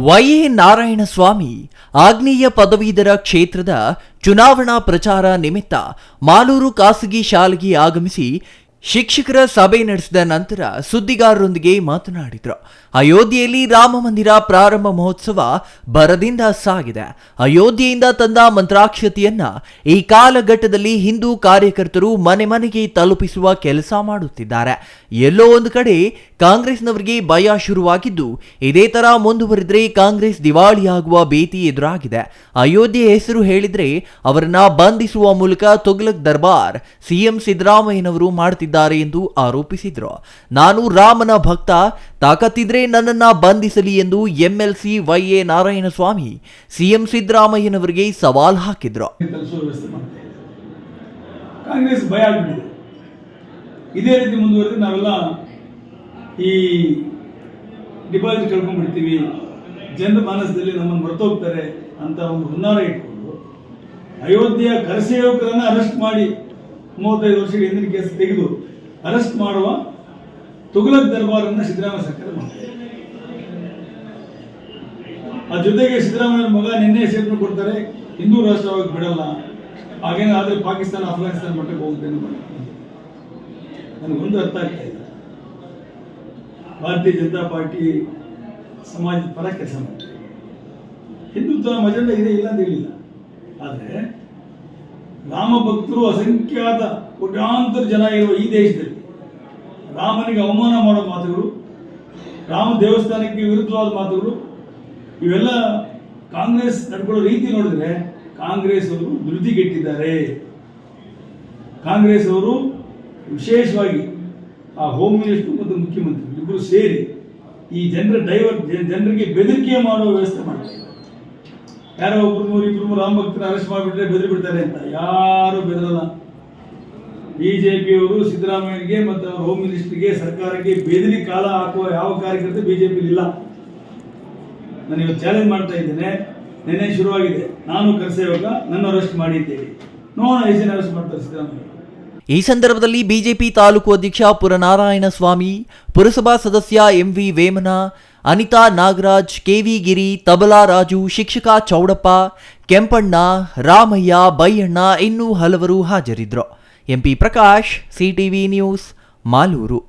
ವೈ.ಎ. ನಾರಾಯಣಸ್ವಾಮಿ ಆಗ್ನೇಯ ಪದವೀಧರ ಕ್ಷೇತ್ರದ ಚುನಾವಣಾ ಪ್ರಚಾರ ನಿಮಿತ್ತ ಮಾಲೂರು ಖಾಸಗಿ ಶಾಲೆಗೆ ಆಗಮಿಸಿ ಶಿಕ್ಷಕರ ಸಭೆ ನಡೆಸಿದ ನಂತರ ಸುದ್ದಿಗಾರರೊಂದಿಗೆ ಮಾತನಾಡಿದರು. ಅಯೋಧ್ಯೆಯಲ್ಲಿ ರಾಮ ಮಂದಿರ ಪ್ರಾರಂಭ ಮಹೋತ್ಸವ ಭರದಿಂದ ಸಾಗಿದೆ. ಅಯೋಧ್ಯೆಯಿಂದ ತಂದ ಮಂತ್ರಾಕ್ಷತೆಯನ್ನ ಈ ಕಾಲಘಟ್ಟದಲ್ಲಿ ಹಿಂದೂ ಕಾರ್ಯಕರ್ತರು ಮನೆ ಮನೆಗೆ ತಲುಪಿಸುವ ಕೆಲಸ ಮಾಡುತ್ತಿದ್ದಾರೆ. ಎಲ್ಲೋ ಒಂದು ಕಡೆ ಕಾಂಗ್ರೆಸ್ನವರಿಗೆ ಭಯ ಶುರುವಾಗಿದ್ದು, ಇದೇ ತರ ಮುಂದುವರಿದ್ರೆ ಕಾಂಗ್ರೆಸ್ ದಿವಾಳಿಯಾಗುವ ಭೀತಿ ಎದುರಾಗಿದೆ. ಅಯೋಧ್ಯೆ ಹೆಸರು ಹೇಳಿದ್ರೆ ಅವರನ್ನ ಬಂಧಿಸುವ ಮೂಲಕ ತುಘಲಕ್ ದರ್ಬಾರ್ ಸಿಎಂ ಸಿದ್ದರಾಮಯ್ಯನವರು ಮಾಡುತ್ತಿದ್ದಾರೆ ಎಂದು ಆರೋಪಿಸಿದ್ರು. ನಾನು ರಾಮನ ಭಕ್ತ, ತಾಕತ್ತಿದ್ರೆ ನನ್ನನ್ನ ಬಂಧಿಸಲಿ ಎಂದು ಎಂಎಲ್ಸಿ ವೈ.ಎ. ನಾರಾಯಣಸ್ವಾಮಿ ಸಿಎಂ ಸಿದ್ದರಾಮಯ್ಯನವರಿಗೆ ಸವಾಲ್ ಹಾಕಿದ್ರು. ಕಾಂಗ್ರೆಸ್ ಭಯ ಆಗ್ಬಿಟ್ಟಿದೆ. ಇದೇ ರೀತಿ ಮುಂದುವರೆದ್ರೆ ನಾವೆಲ್ಲ ಈ ಡಿಪಾಸಿಟ್ ಕಳ್ಕೊಂಡ್ಬಿಡ್ತೀವಿ, ಜನರ ಮಾನಸದಲ್ಲಿ ನಮ್ಮನ್ನು ಮರೆತೋಗ್ತಾರೆ ಅಂತ ಒಂದು ಹುನ್ನಾರ ಇಟ್ಕೊಂಡು ಅಯೋಧ್ಯೆಯ ಕರಸೇವಕರನ್ನ ಅರೆಸ್ಟ್ ಮಾಡಿ 35 ವರ್ಷಗಳ ಹಿಂದಿನ ಕೇಸ್ ತೆಗೆದು ಅರೆಸ್ಟ್ ಮಾಡುವ ತುಘಲಕ್ ದರ್ಬಾರ್ ಅನ್ನ ಸಿದ್ದರಾಮಯ್ಯ ಸರ್ಕಾರ ಮಾಡ್ತಾರೆ. ಆ ಜೊತೆಗೆ ಸಿದ್ದರಾಮಯ್ಯ ಮಗ ನಿನ್ನೆ ಸ್ಟೇಟ್ಮೆಂಟ್ ಕೊಡ್ತಾರೆ, ಹಿಂದೂ ರಾಷ್ಟ್ರವಾಗಿ ಬಿಡಲ್ಲ, ಹಾಗೇನಾದ್ರೆ ಪಾಕಿಸ್ತಾನ ಅಫ್ಘಾನಿಸ್ತಾನ ಮಟ್ಟಕ್ಕೆ ಹೋಗುತ್ತೆ. ನನಗೊಂದು ಅರ್ಥ ಆಗ್ತಾ ಇಲ್ಲ, ಭಾರತೀಯ ಜನತಾ ಪಾರ್ಟಿ ಸಮಾಜದ ಪರ ಕೆಲಸ ಮಾಡ್ತಾರೆ, ಹಿಂದುತ್ವ ಅಜೆಂಡಾ ಇದೆ ಇಲ್ಲ ಅಂತ ಹೇಳಿಲ್ಲ. ಆದರೆ ರಾಮ ಭಕ್ತರು ಅಸಂಖ್ಯಾತ ಕೋಟ್ಯಾಂತರ ಜನ ಇರುವ ಈ ದೇಶದಲ್ಲಿ ರಾಮನಿಗೆ ಅವಮಾನ ಮಾಡೋ ಮಾತುಗಳು, ರಾಮ ದೇವಸ್ಥಾನಕ್ಕೆ ವಿರುದ್ಧವಾದ ಮಾತುಗಳು, ಇವೆಲ್ಲ ಕಾಂಗ್ರೆಸ್ ನಡ್ಕೊಳ್ಳೋ ರೀತಿ ನೋಡಿದ್ರೆ ಕಾಂಗ್ರೆಸ್ ಅವರು ಧೃತಿಗೆಟ್ಟಿದ್ದಾರೆ. ಕಾಂಗ್ರೆಸ್ ಅವರು ವಿಶೇಷವಾಗಿ ಆ ಹೋಮ್ ಮಿನಿಸ್ಟರ್ ಮತ್ತು ಮುಖ್ಯಮಂತ್ರಿ ಇಬ್ಬರು ಸೇರಿ ಈ ಜನರಿಗೆ ಬೆದರಿಕೆ ಮಾಡುವ ವ್ಯವಸ್ಥೆ ಮಾಡ್ತಾರೆ. ಯಾರೋ ಇಬ್ಬರು ರಾಮ ಭಕ್ತರ ಅರೆಸ್ಟ್ ಮಾಡಿಬಿಟ್ರೆ ಬೆದರಿ ಬಿಡ್ತಾರೆ ಅಂತ. ಯಾರು ಬೆದರಲ್ಲ. ಬಿಜೆಪಿಯವರು ಸಿದ್ದರಾಮಯ್ಯಗೆ ಮತ್ತು ಅವರ ಹೋಮ್ ಮಿನಿಸ್ಟರ್ಗೆ, ಸರ್ಕಾರಕ್ಕೆ ಬೆದರಿ ಕಾಲ ಹಾಕುವ ಯಾವ ಕಾರ್ಯಕರ್ತ ಬಿಜೆಪಿ ಇಲ್ಲ. ನಾನು ಇವತ್ತು ಚಾಲೆಂಜ್ ಮಾಡ್ತಾ ಇದ್ದೇನೆ. ನೆನ್ನೆ ಶುರುವಾಗಿದೆ, ನಾನು ಕರಸೇವಕ, ನನ್ನ ಅರೆಸ್ಟ್ ಮಾಡಿ ಅಂತೇಳಿ. ನೋಡೋಣ ಎಷ್ಟು ಜನ ಅರೆಸ್ಟ್ ಮಾಡ್ತಾರೆ ಸಿದ್ದರಾಮಯ್ಯ. ಈ ಸಂದರ್ಭದಲ್ಲಿ ಬಿಜೆಪಿ ತಾಲೂಕು ಅಧ್ಯಕ್ಷ ಪುರನಾರಾಯಣಸ್ವಾಮಿ, ಪುರಸಭಾ ಸದಸ್ಯ ಎಂವಿ ವೇಮನ, ಅನಿತಾ ನಾಗರಾಜ್, ಕೆವಿ ಗಿರಿ, ತಬಲಾ ರಾಜು, ಶಿಕ್ಷಕ ಚೌಡಪ್ಪ, ಕೆಂಪಣ್ಣ, ರಾಮಯ್ಯ, ಬೈಯಣ್ಣ ಇನ್ನೂ ಹಲವರು ಹಾಜರಿದ್ದರು. MP Prakash, CTV news, Malur.